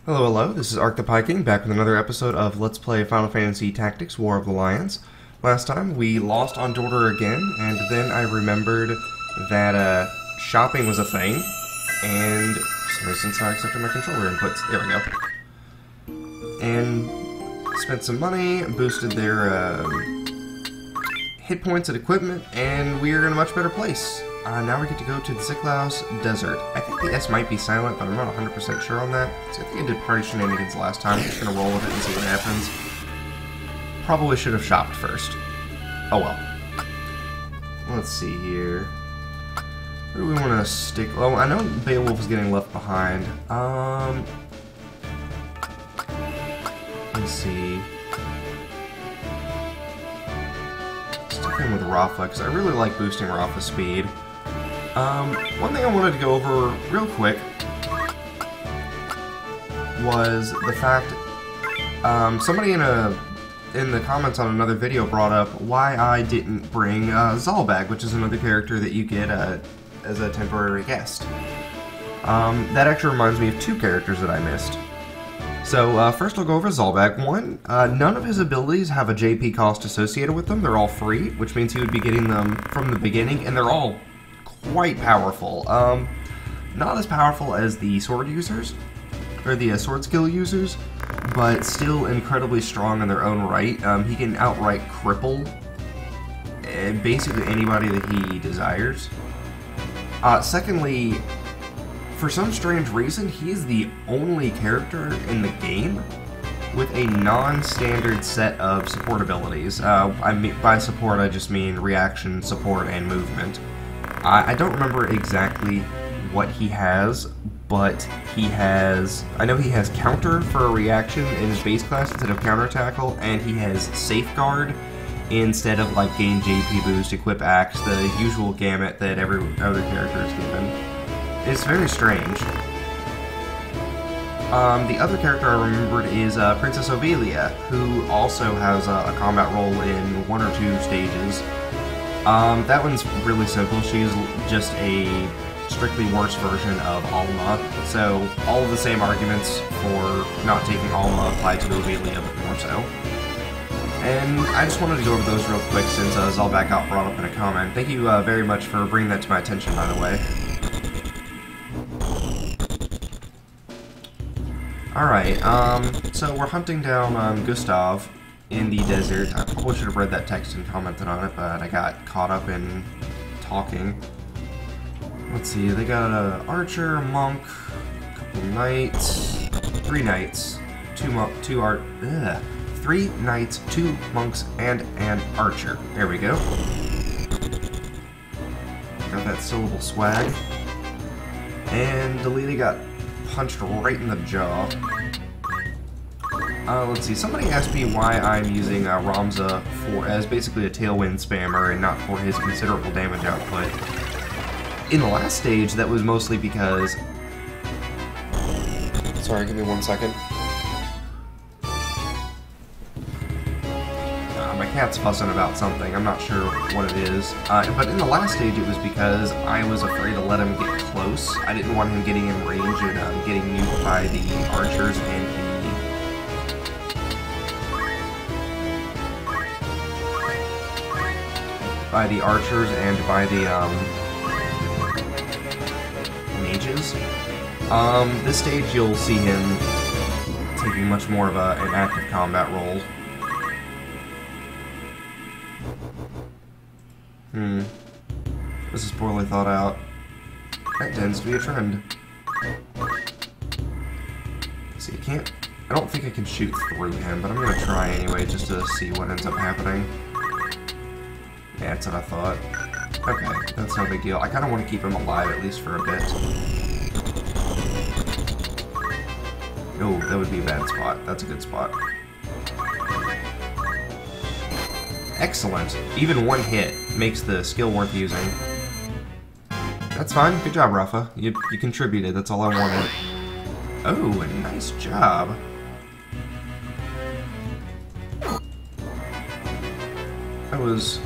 Hello, hello, this is Ark the Piking, back with another episode of Let's Play Final Fantasy Tactics War of the Lions. Last time, we lost on Dorder again, and then I remembered that shopping was a thing, and for some reason it's not accepting my controller inputs. There we go. And spent some money, boosted their hit points and equipment, and we're in a much better place. Now we get to go to the Ziklaus Desert. I think the S might be silent, but I'm not 100% sure on that. So I think I did party shenanigans last time. I'm just going to roll with it and see what happens. Probably should have shopped first. Oh well. Let's see here. Where do we want to stick? Oh, I know Beowulf is getting left behind. Let's see. Stick in with Rafa, because I really like boosting Rafa's speed. One thing I wanted to go over real quick was the fact somebody in the comments on another video brought up why I didn't bring Zalbag, which is another character that you get as a temporary guest. That actually reminds me of two characters that I missed. So first I'll go over Zalbag. One, none of his abilities have a JP cost associated with them. They're all free, which means he would be getting them from the beginning, and they're all quite powerful. Not as powerful as the sword users, or the sword skill users, but still incredibly strong in their own right. He can outright cripple basically anybody that he desires. Secondly, for some strange reason, he is the only character in the game with a non-standard set of support abilities. By support, I just mean reaction, support, and movement. I don't remember exactly what he has, but he has... I know he has counter for a reaction in his base class instead of counter tackle, and he has safeguard instead of like gain JP boost, equip axe, the usual gamut that every other character is given. It's very strange. The other character I remembered is Princess Ovelia, who also has a combat role in one or two stages. That one's really simple. She's just a strictly worse version of Alma, so all of the same arguments for not taking Alma apply to Ovelia, but more so. And I just wanted to go over those real quick since Zalbag got brought up in a comment. Thank you very much for bringing that to my attention, by the way. Alright, so we're hunting down Gustav in the desert. I probably should have read that text and commented on it, but I got caught up in talking. Let's see, they got an archer, a monk, a couple knights, 3 knights, 3 knights, 2 monks, and an archer. There we go. Got that syllable swag. And Delita got punched right in the jaw. Let's see, somebody asked me why I'm using Ramza as basically a tailwind spammer and not for his considerable damage output. In the last stage, that was mostly because... Sorry, give me 1 second. My cat's fussing about something, I'm not sure what it is. But in the last stage, it was because I was afraid to let him get close. I didn't want him getting in range and getting nuked by the archers and by the mages. This stage you'll see him taking much more of an active combat role. This is poorly thought out. That tends to be a trend. See, I don't think I can shoot through him, but I'm gonna try anyway just to see what ends up happening. Yeah, that's what I thought. Okay, that's no big deal. I kind of want to keep him alive at least for a bit. Oh, that would be a bad spot. That's a good spot. Excellent. Even 1 hit makes the skill worth using. That's fine. Good job, Rafa. You contributed. That's all I wanted. Oh, a nice job. That was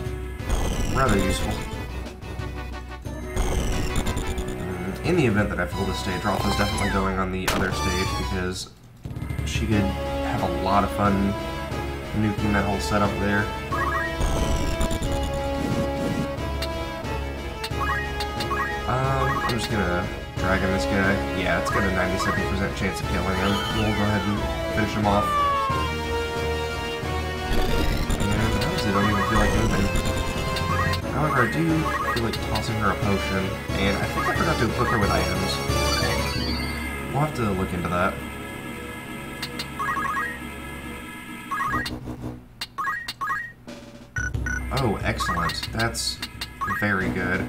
rather useful. In the event that I fill this stage, Rafa's definitely going on the other stage because she could have a lot of fun nuking that whole setup there. I'm just gonna dragon this guy. Yeah, it's got a 97% chance of killing him. We'll go ahead and finish him off. And that was it, I don't even feel like moving. However, I do feel like tossing her a potion, and I think I forgot to equip her with items. We'll have to look into that. Oh, excellent. That's very good.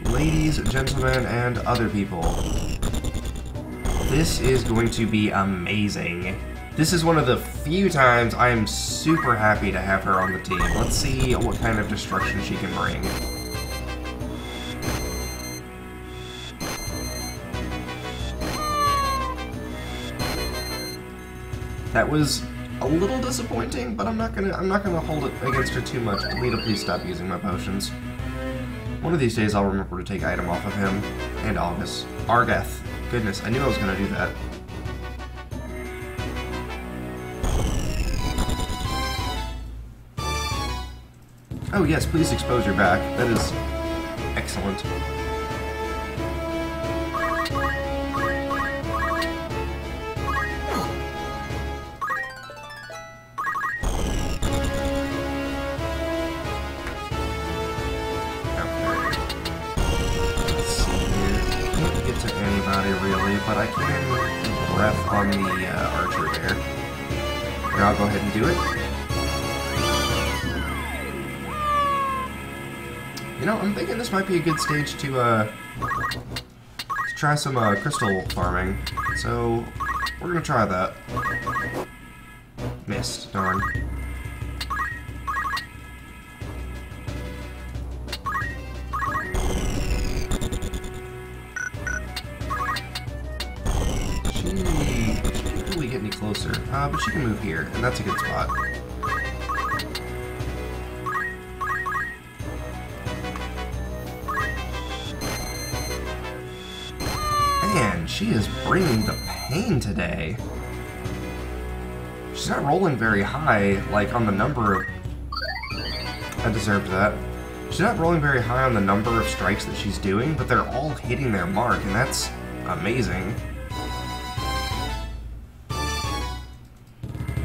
Ladies, gentlemen, and other people, this is going to be amazing. This is one of the few times I am super happy to have her on the team. Let's see what kind of destruction she can bring. That was a little disappointing, but I'm not gonna hold it against her too much. Lita, please stop using my potions. One of these days I'll remember to take item off of him. And August. Argeth. Goodness, I knew I was gonna do that. Oh yes, please expose your back. That is excellent. Really, but I can breath on the archer there. And I'll go ahead and do it. You know, I'm thinking this might be a good stage to try some crystal farming. So we're gonna try that. Missed, darn. Closer, but she can move here, and that's a good spot. Man, she is bringing the pain today. She's not rolling very high, like on the number of... I deserved that. She's not rolling very high on the number of strikes that she's doing, but they're all hitting their mark, and that's amazing.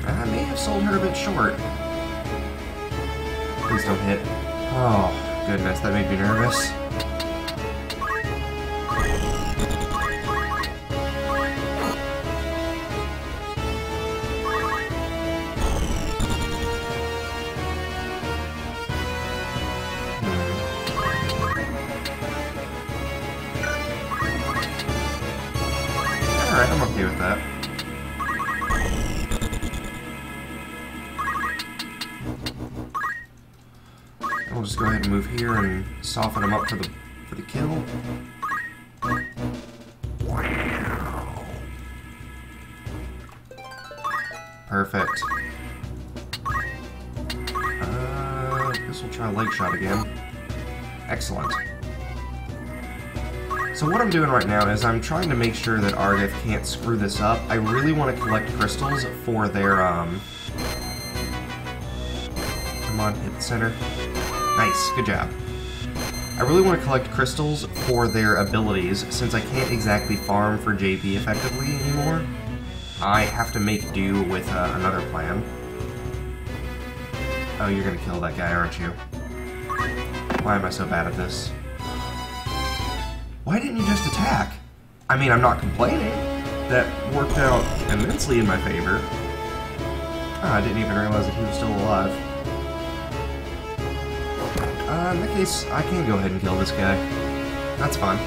I may have sold her a bit short. Please don't hit. Oh, goodness, that made me nervous. Alright, I'm okay with that. We'll just go ahead and move here and soften him up for the kill. Perfect. I guess we'll try leg shot again. Excellent. So what I'm doing right now is I'm trying to make sure that Argeth can't screw this up. I really want to collect crystals for their, Come on, hit the center. Nice, good job. I really want to collect crystals for their abilities, since I can't exactly farm for JP effectively anymore. I have to make do with another plan. Oh, you're gonna kill that guy, aren't you? Why am I so bad at this? Why didn't you just attack? I mean, I'm not complaining. That worked out immensely in my favor. Oh, I didn't even realize that he was still alive. In that case, I can go ahead and kill this guy. That's fine.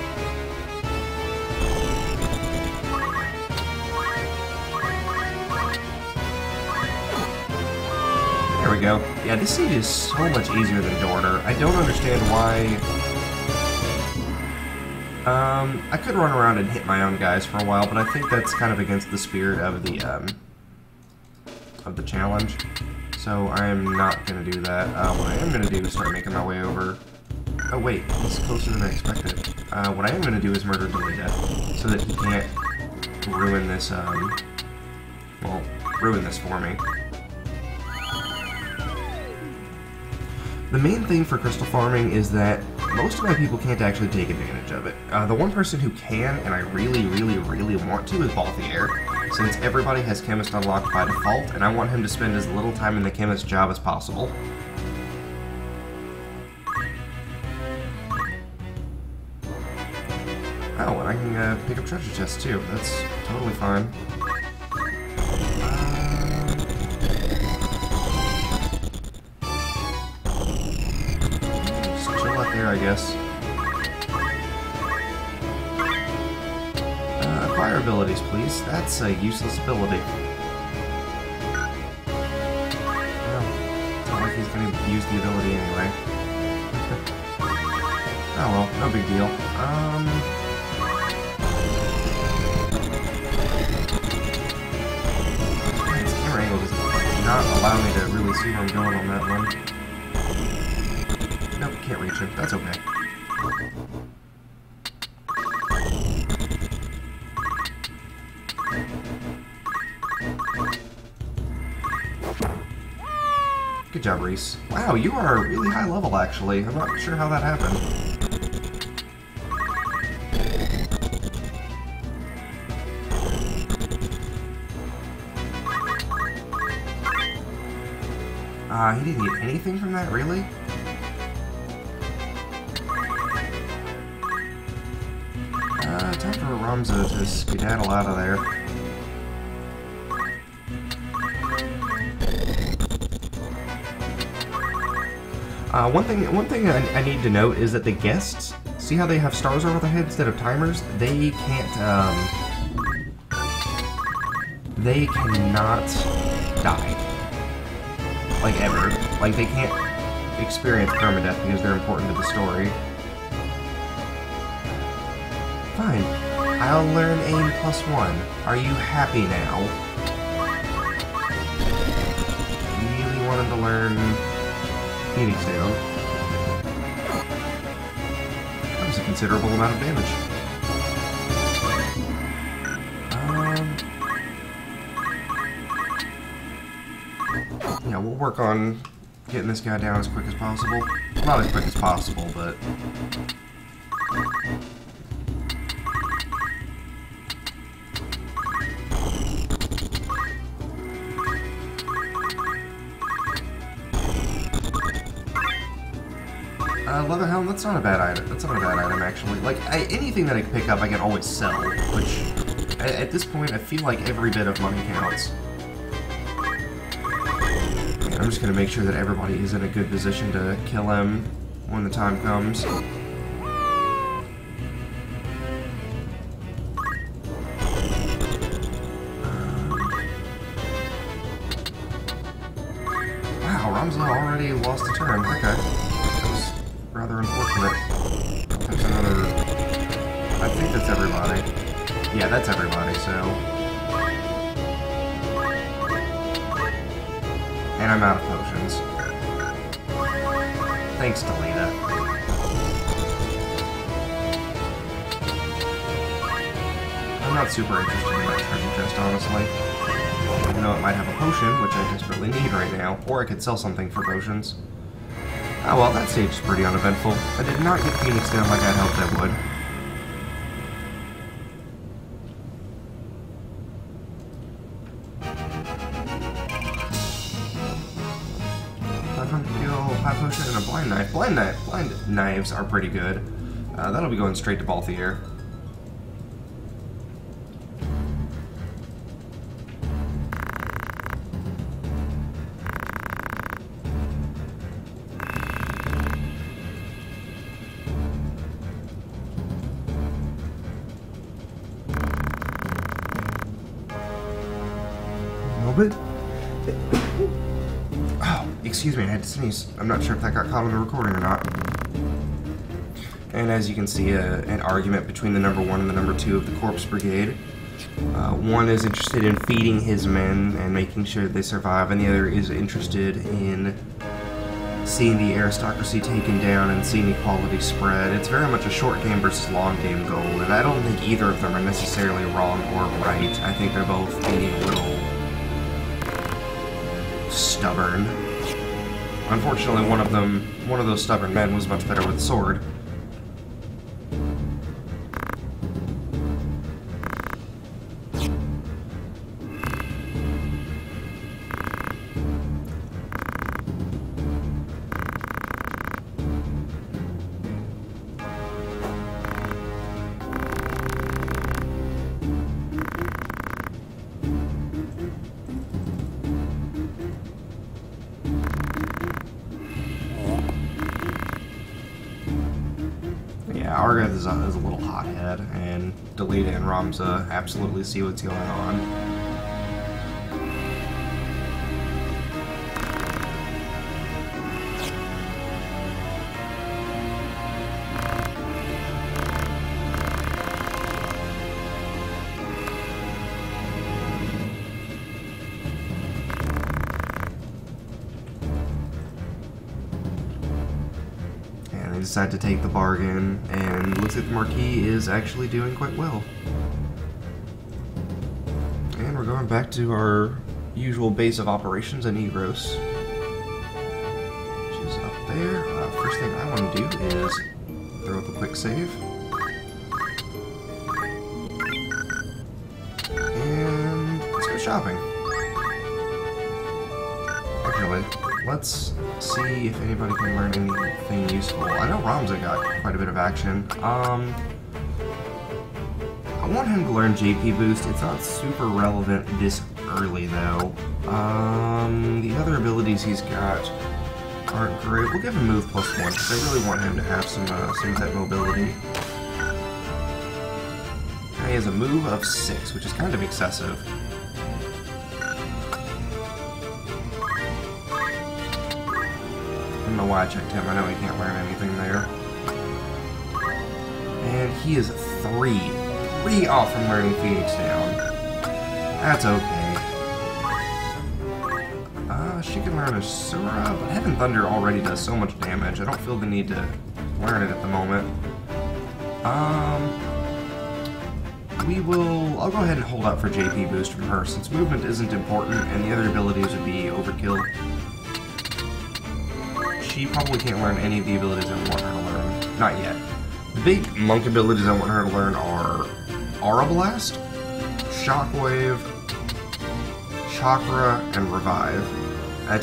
There we go. Yeah, this siege is so much easier than Dorter. I don't understand why... I could run around and hit my own guys for a while, but I think that's kind of against the spirit of the challenge. So I am not going to do that. What I am going to do is start making my way over. Oh wait, this is closer than I expected. what I am going to do is murder Delita, so that he can't ruin this, well, ruin this for me. The main thing for crystal farming is that most of my people can't actually take advantage of it. The one person who can, and I really, really, really want to, is Balthier, since everybody has Chemist unlocked by default, and I want him to spend as little time in the Chemist job as possible. Oh, and I can pick up treasure chests too. That's totally fine. Just chill out there, I guess. Acquire abilities, please. That's a useless ability. Well, it's not like he's going to use the ability anyway. Oh well, no big deal. This camera angle does not allow me to really see where I'm going on that one. Nope, can't reach him. That's okay. Good job, Reese. Wow, you are really high level, actually. I'm not sure how that happened. He didn't get anything from that, really? Time for Ramza to skedaddle out of there. One thing I need to note is that the guests, see how they have stars over their head instead of timers? They cannot die. Like, ever. Like, they can't experience permadeath because they're important to the story. Fine. I'll learn aim +1. Are you happy now? Really wanted to learn Phoenix down. That was a considerable amount of damage. Yeah, we'll work on getting this guy down as quick as possible. Not as quick as possible, but... Leather Helm, that's not a bad item. That's not a bad item, actually. Like, anything that I can pick up, I can always sell, which, at this point, I feel like every bit of money counts. And I'm just gonna make sure that everybody is in a good position to kill him when the time comes. Wow, Ramza already lost a turn. Okay. Rather unfortunate. There's another... I think that's everybody. Yeah, that's everybody, so... And I'm out of potions. Thanks, Delita. I'm not super interested in that treasure chest, honestly. Even though it might have a potion, which I desperately need right now. Or I could sell something for potions. Oh well, that stage is pretty uneventful. I did not get Phoenix down like I hoped I would. High potion and a blind knife. Blind knives are pretty good. That'll be going straight to Balthier. Bit. Oh, excuse me, I had to sneeze. I'm not sure if that got caught on the recording or not. And as you can see, an argument between the number 1 and the number 2 of the Corpse Brigade. One is interested in feeding his men and making sure they survive, and the other is interested in seeing the aristocracy taken down and seeing equality spread. It's very much a short game versus long game goal, and I don't think either of them are necessarily wrong or right. I think they're both being a little stubborn. Unfortunately, one of those stubborn men was much better with a sword. Argath is a little hothead, and Delita and Ramza absolutely see what's going on. Decide to take the bargain, and looks like the Marquis is actually doing quite well. And we're going back to our usual base of operations in Egros, which is up there. First thing I want to do is throw up a quick save. And let's go shopping. Actually, let's see if anybody can learn anything useful. I know Ramza got quite a bit of action. I want him to learn JP boost. It's not super relevant this early though. The other abilities he's got aren't great. We'll give him move +1 because I really want him to have some of that mobility. And he has a move of 6, which is kind of excessive. I don't know why I checked him. I know he can't learn anything there. And he is 3 off from learning Phoenix Down. That's okay. She can learn Asura, but Heaven Thunder already does so much damage. I don't feel the need to learn it at the moment. I'll go ahead and hold up for JP boost from her, since movement isn't important and the other abilities would be overkill. She probably can't learn any of the abilities I want her to learn. Not yet. The big monk abilities I want her to learn are Aura Blast, Shockwave, Chakra, and Revive.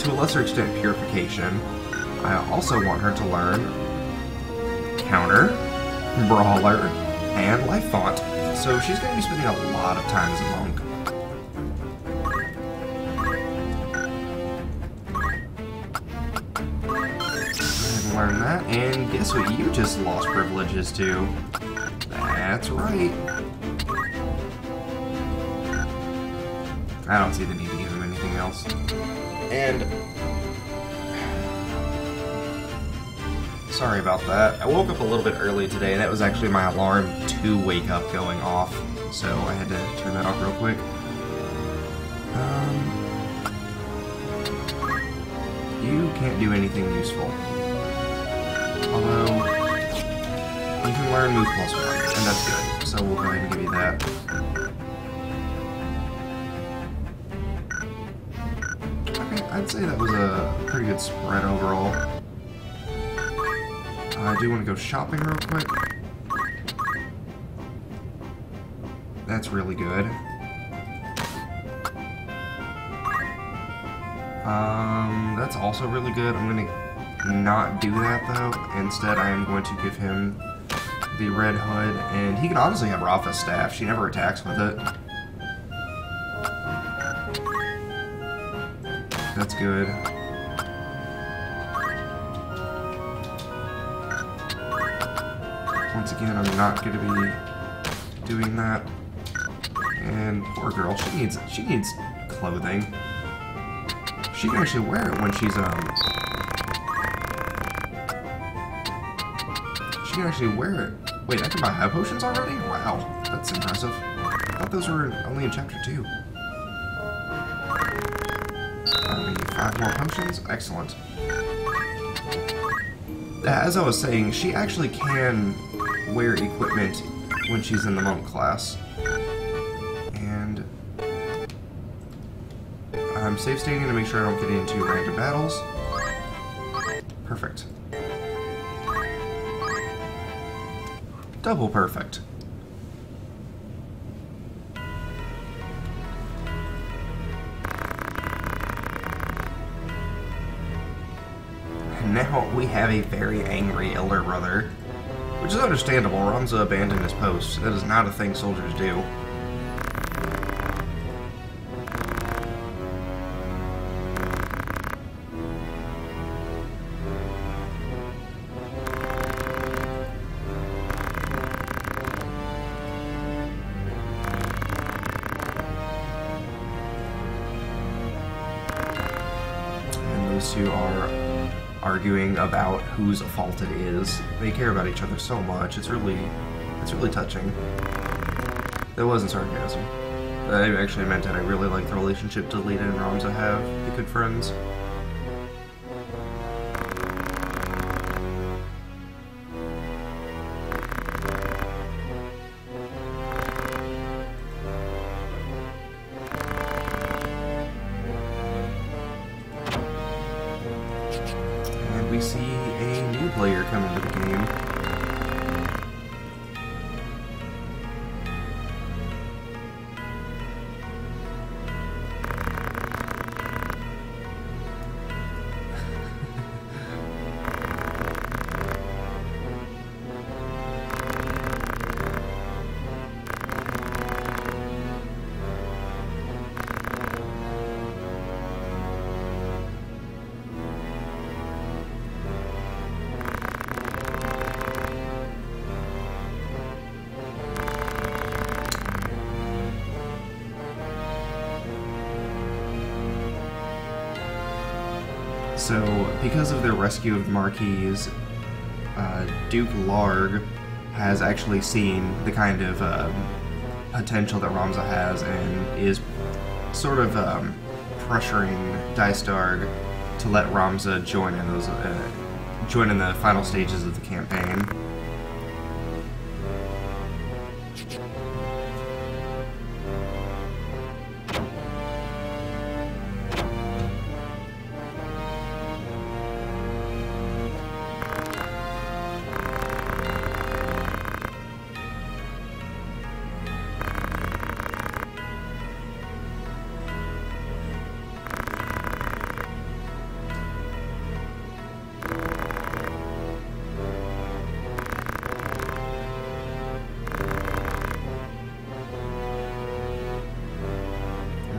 To a lesser extent, Purification. I also want her to learn Counter, Brawler, and Life Font. So she's going to be spending a lot of time as a monk. Learn that, and guess what you just lost privileges to? That's right. I don't see the need to give him anything else. And sorry about that. I woke up a little bit early today, and that was actually my alarm to wake up going off, so I had to turn that off real quick. You can't do anything useful. Although, you can learn move +1, and that's good, so we'll go ahead and give you that. Okay, I'd say that was a pretty good spread overall. I do want to go shopping real quick. That's really good. That's also really good. I'm going to not do that though. Instead, I am going to give him the Red Hood, and he can honestly have Rafa's staff. She never attacks with it. That's good. Once again, I'm not going to be doing that. And poor girl, she needs clothing. She can actually wear it when she's She can actually wear it. Wait, I can buy high potions already? Wow, that's impressive. I thought those were only in Chapter 2. I need 5 more potions. Excellent. as I was saying, she actually can wear equipment when she's in the monk class. And I'm safe stating to make sure I don't get into random battles. Perfect. Double perfect. And now we have a very angry elder brother, which is understandable. Ramza abandoned his post. That is not a thing soldiers do. And those two are arguing about whose fault it is. They care about each other so much. It's really touching. That wasn't sarcasm. I actually meant it. I really like the relationship Delita and Ramza have. They're good friends. We see a new player come into the game. So, because of their rescue of the Marquise, Duke Larg has actually seen the kind of potential that Ramza has and is sort of pressuring Dystarg to let Ramza join in those join in the final stages of the campaign.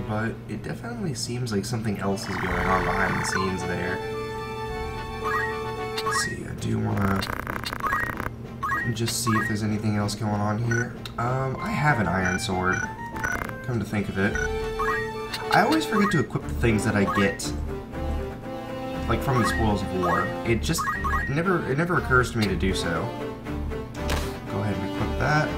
But it definitely seems like something else is going on behind the scenes there. Let's see, I do want to just see if there's anything else going on here. I have an iron sword, come to think of it. I always forget to equip the things that I get, like from the Spoils of War. It never occurs to me to do so. Go ahead and equip that.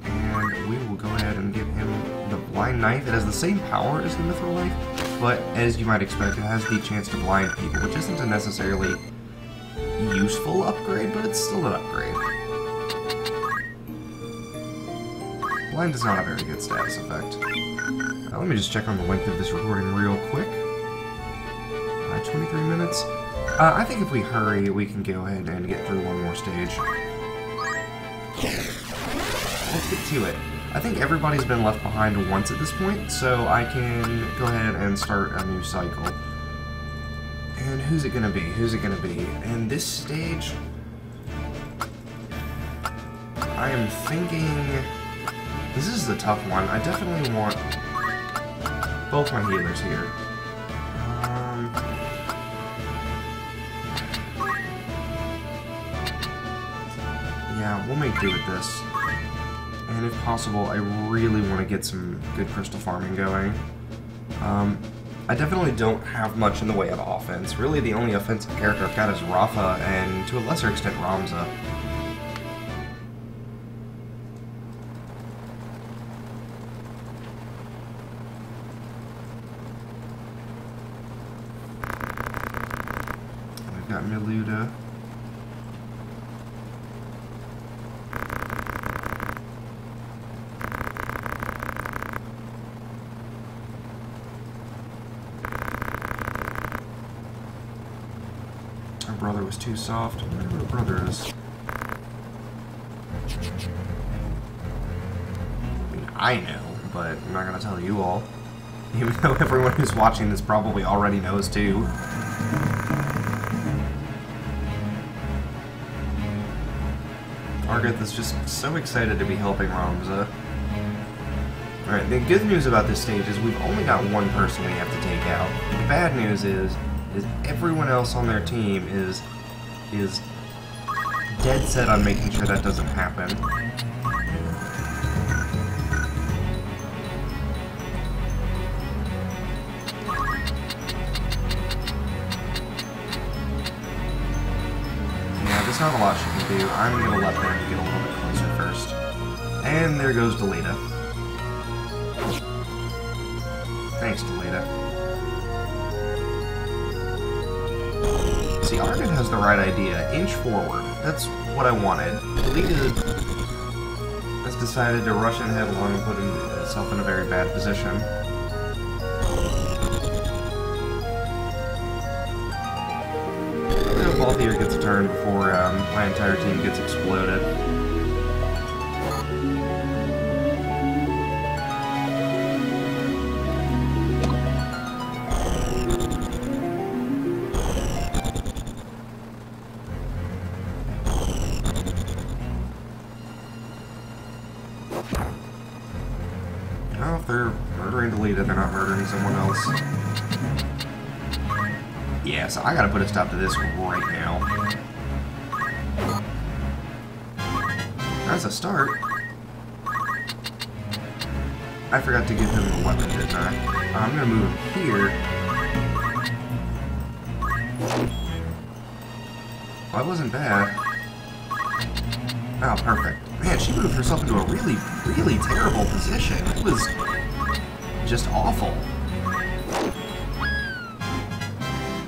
And we will go ahead and give him the blind knife. It has the same power as the mithril knife, but as you might expect, it has the chance to blind people, which isn't a necessarily useful upgrade, but it's still an upgrade. Blind does not have a very good status effect. Let me just check on the length of this recording real quick. 23 minutes. I think if we hurry, we can go ahead and get through one more stage. Let's get to it. I think everybody's been left behind once at this point, so I can go ahead and start a new cycle. And who's it gonna be? Who's it gonna be? And this stage, I am thinking this is a tough one. I definitely want both my healers here. Yeah, we'll make do with this. And if possible, I really want to get some good crystal farming going. I definitely don't have much in the way of offense. Really, the only offensive character I've got is Rafa, and to a lesser extent, Ramza. We've got Miluda. Our brother was too soft. I wonder what our brother is. I mean, I know, but I'm not gonna tell you all. Even though everyone who's watching this probably already knows too. Argeth is just so excited to be helping Ramza. Alright, the good news about this stage is we've only got one person we have to take out. The bad news is everyone else on their team is dead set on making sure that doesn't happen. There's not a lot she can do. I'm going to let them get a little bit closer first. And there goes Delita. Thanks, Delita. See, Argeth has the right idea. Inch forward. That's what I wanted. Delita has decided to rush in headlong and put himself in a very bad position. Balthier gets a turn before my entire team gets exploded. Well, if they're murdering Delita, they're not murdering someone else. Yeah, so I gotta put a stop to this right now. That's a start. I forgot to give him a weapon, didn't I? I'm gonna move him here. Well, that wasn't bad. Oh, perfect. Man, she moved herself into a really, really terrible position. It was just awful.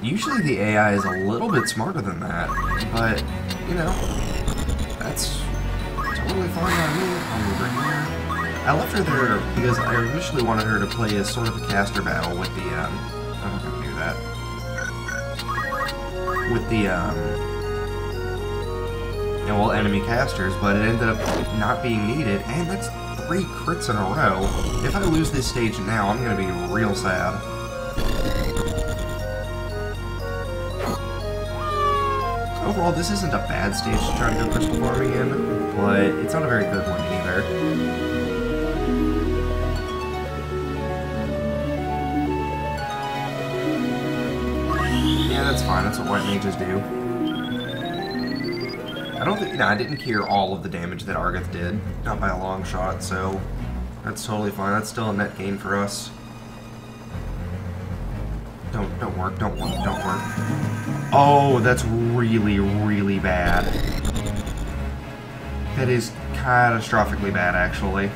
Usually the AI is a little bit smarter than that, but, you know, that's totally fine by me. I'll move her here. I left her there because I initially wanted her to play as sort of a caster battle with the, I'm not gonna do that. With the, you know, well, enemy casters, but it ended up not being needed, and that's 3 crits in a row. If I lose this stage now, I'm gonna be real sad. Overall, this isn't a bad stage to try to go crystal farming in, but it's not a very good one either. Yeah, that's fine. That's what white mages do. I don't think... I didn't cure all of the damage that Argeth did. Not by a long shot, so that's totally fine. That's still a net gain for us. Don't work. Oh, that's really, really bad. That is catastrophically bad, actually.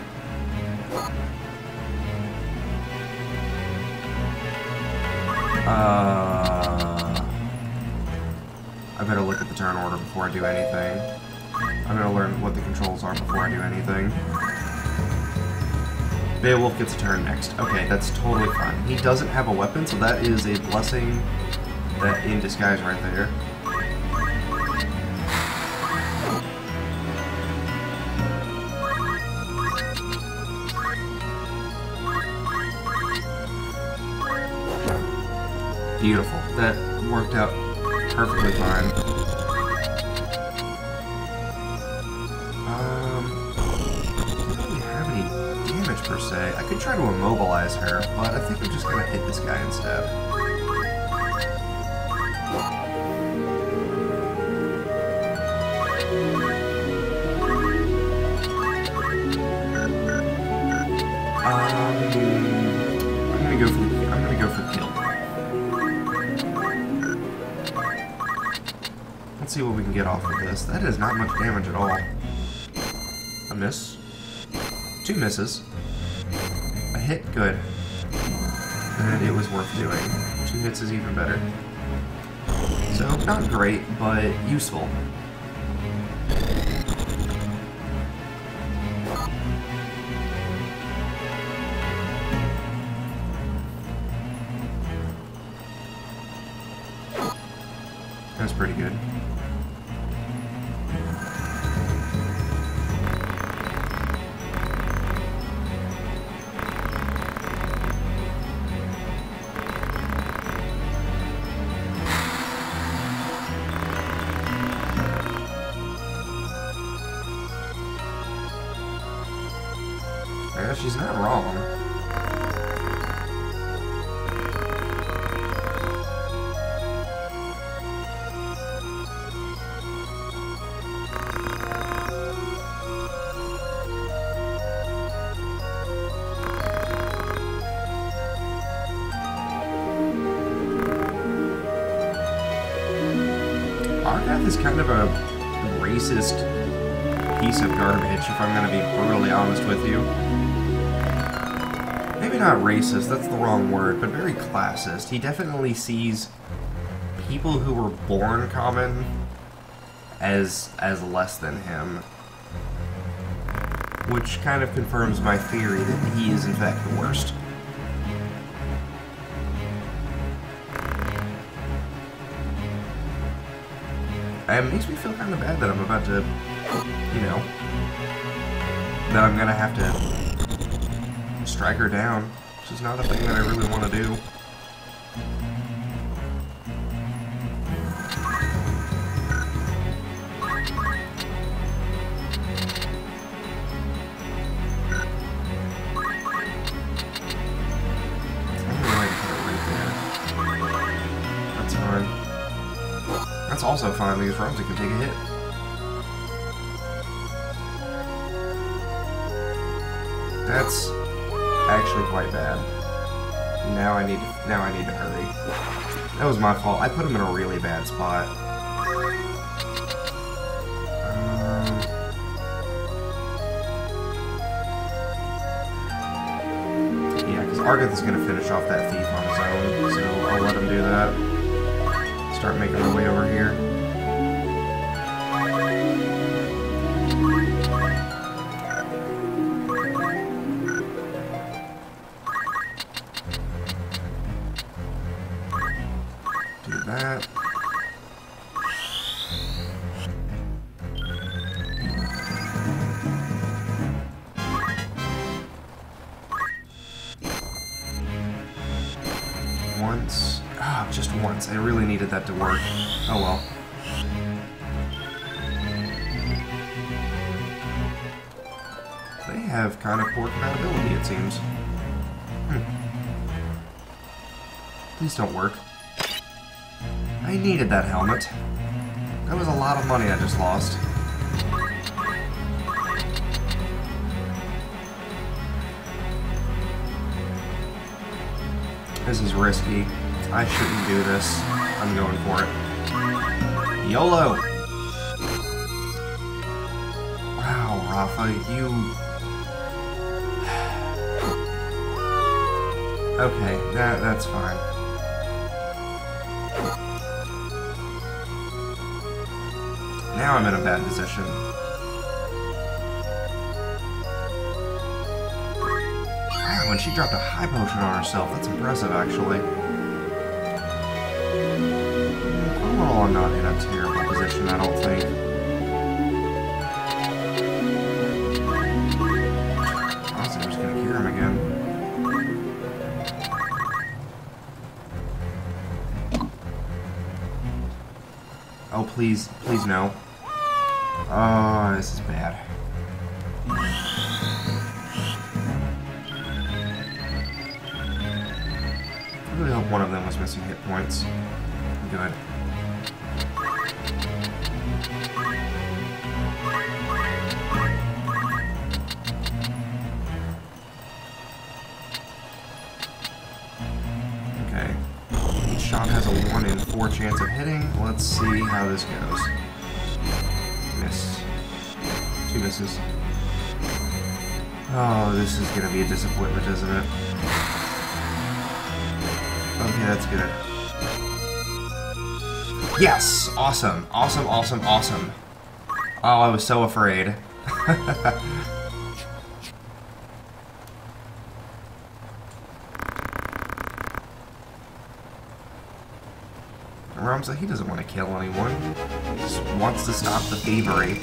I better look at the turn order before I do anything. I'm gonna learn what the controls are before I do anything. Beowulf gets a turn next. Okay, that's totally fine. He doesn't have a weapon, so that is a blessing that in disguise right there. Beautiful. That worked out perfectly fine. Per se. I could try to immobilize her, but I think I'm just gonna hit this guy instead. I'm gonna go for kill. Let's see what we can get off of this. That is not much damage at all. A miss. 2 misses. A hit, good. And it was worth doing. 2 hits is even better. So So, not great, but useful. That's pretty good. Yeah, she's not wrong. Argath is kind of a racist piece of garbage, if I'm going to be brutally honest with you. Maybe not racist, that's the wrong word, but very classist. He definitely sees people who were born common as less than him. Which kind of confirms my theory that he is in fact the worst. And it makes me feel kind of bad that I'm about to, you know, that I'm gonna have to strike her down, which is not a thing that I really want to do. That's fine. That's also fine because Ramsey can take a hit. That's actually quite bad. Now I need to hurry. That was my fault. I put him in a really bad spot. Yeah, because Argath is going to finish off that thief on his own, so I'll let him do that. Start making our way over here. That. Once. Ah, just once. I really needed that to work. Oh well. They have kind of poor compatibility, it seems. Please don't work. I needed that helmet. That was a lot of money I just lost. This is risky. I shouldn't do this. I'm going for it. YOLO! Wow, Rafa, you... Okay, that's fine. Now I'm in a bad position. Wow, and she dropped a high potion on herself. That's impressive, actually. Overall, I'm not in a terrible position, I don't think. I was just gonna cure him again. Oh, please, please no. Oh, this is bad. I really hope one of them was missing hit points. Good. Okay. Each shot has a 1 in 4 chance of hitting. Let's see how this goes. Miss. 2 misses. Oh, this is gonna be a disappointment, isn't it? Okay, that's good. Yes! Awesome. Awesome, awesome, awesome. Oh, I was so afraid. Ramza, he doesn't want to kill anyone. He just wants to stop the thievery,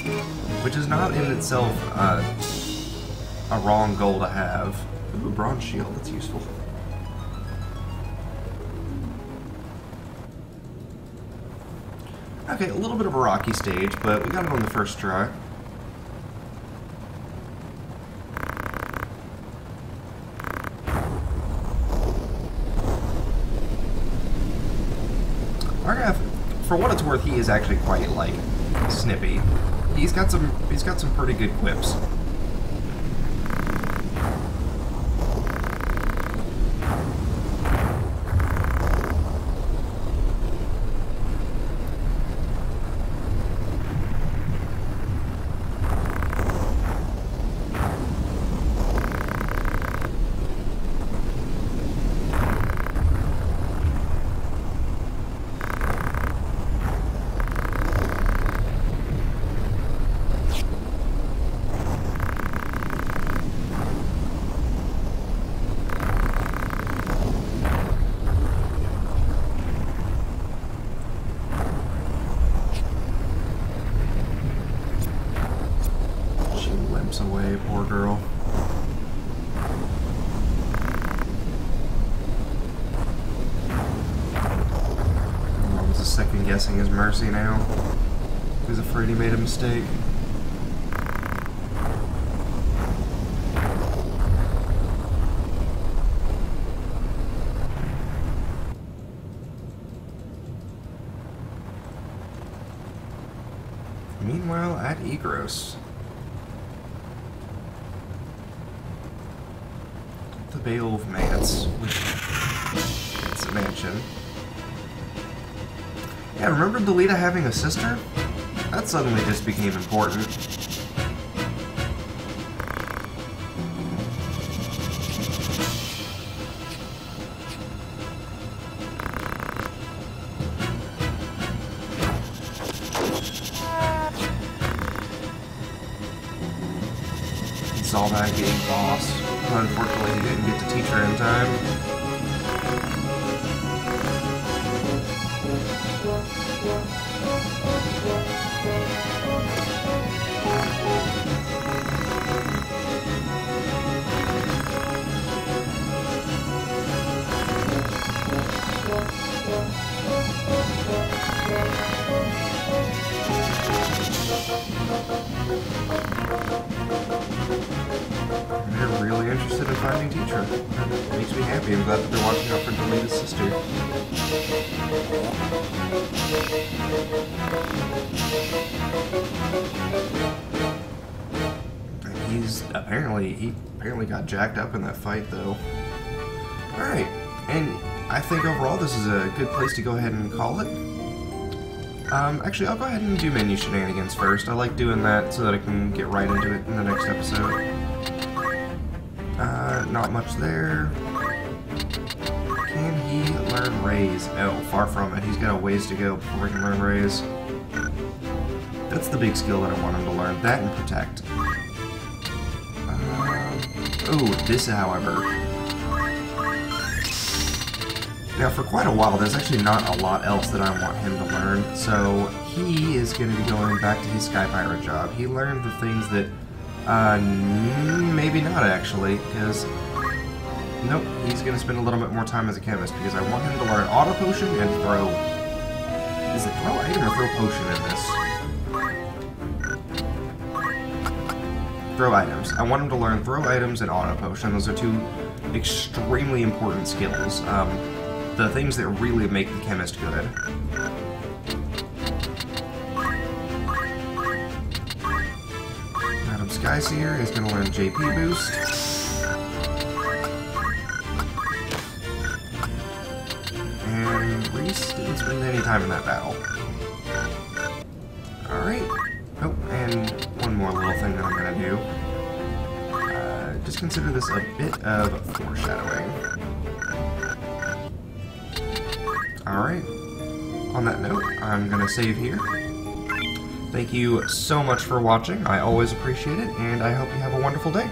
which is not in itself a wrong goal to have. Ooh, bronze shield, that's useful. Okay, a little bit of a rocky stage, but we got it on the first try. For what it's worth, he is actually quite, like, snippy. He's got some pretty good quips. Away, poor girl. Mom's just second guessing his mercy now. He's afraid he made a mistake. Meanwhile, at Egros. The Beowulf Manse, which it's a mansion. Yeah, remember Delita having a sister? That suddenly just became important. Zalbag getting boss. Unfortunately, he didn't get to teach her in time. They're really interested in finding a teacher. That makes me happy. I'm glad that they're watching out for Delita's sister. He apparently got jacked up in that fight, though. Alright, and I think overall this is a good place to go ahead and call it. Actually, I'll go ahead and do menu shenanigans first. I like doing that so that I can get right into it in the next episode. Not much there. Can he learn Raise? Oh, far from it. He's got a ways to go before he can learn Raise. That's the big skill that I want him to learn. That and Protect. Oh, this, however. Now, for quite a while, there's actually not a lot else that I want him to learn, so he is going to be going back to his Sky Pirate job. He learned the things that, maybe not, actually, because, nope, he's going to spend a little bit more time as a chemist, because I want him to learn Auto Potion and Throw. Is it Throw Item or Throw Potion in this? Throw Items. I want him to learn Throw Items and Auto Potion. Those are two extremely important skills. The things that really make the chemist good. Madam Skyseer is going to learn JP Boost. And Reese didn't spend any time in that battle. Alright. Oh, and one more little thing that I'm going to do. Just consider this a bit of foreshadowing. Alright. on that note, I'm going to save here. Thank you so much for watching. I always appreciate it, and I hope you have a wonderful day.